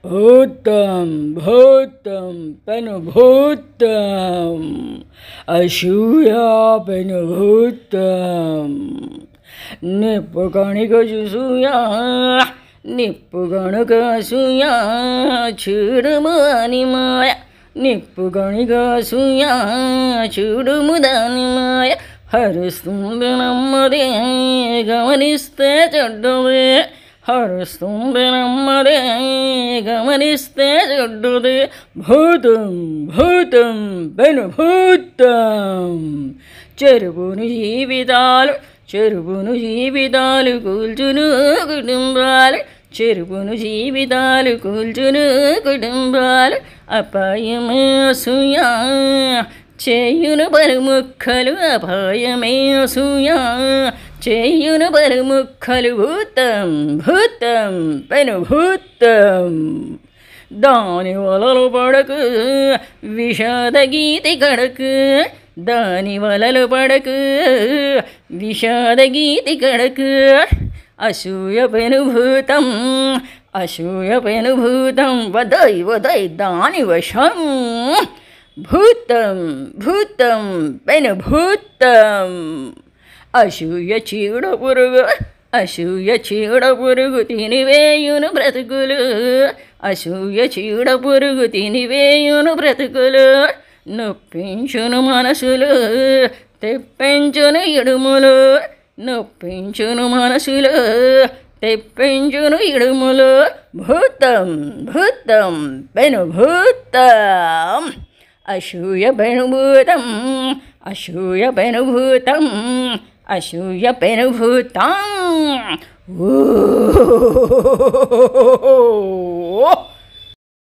भूतं भूतं पेनुभूतं असूया पेनुभूतं निपुगणिकसूया निपुगणकसूया చూడుముదానిమాయ నిప్పుగణికसूया చూడుముదానిమాయ హరిస్తుంది నమ్మదే గమనిస్తే చెడ్డదే హరిస్తుంది నమ్మదే గమనిస్తే చెడ్డదే భూతం భూతం పెనుభూతం చెరుపును జీవితాలు కూల్చును కుటుంబాలు చెరుపును జీవితాలు కూల్చును కుటుంబాలు అపాయమే అసూయ చేయును పలుముక్కలు అపాయమే అసూయ చేయును పలుముక్కలు భూతం భూతం పెనుభూతం దాని వలలు పడకు విషాద గీతి కడకు దాని వలలు పడకు విషాద గీతి కడకు అసూయ పెనుభూతం వదై వదై దాని వశం భూతం భూతం పెనుభూతం అసూయ చీడ పురుగు తినివేయును బ్రతుకులు అసూయ చీడ పురుగు తినివేయును బ్రతుకులు నొప్పించును మనసులు తెప్పించును ఇడుములు నొప్పించును మనసులు తెప్పించును ఇడుములు భూతం భూతం పెనుభూతం అసూయ పెనుభూతం అసూయ పెనుభూతం అసూయ పెనుభూతం ఓ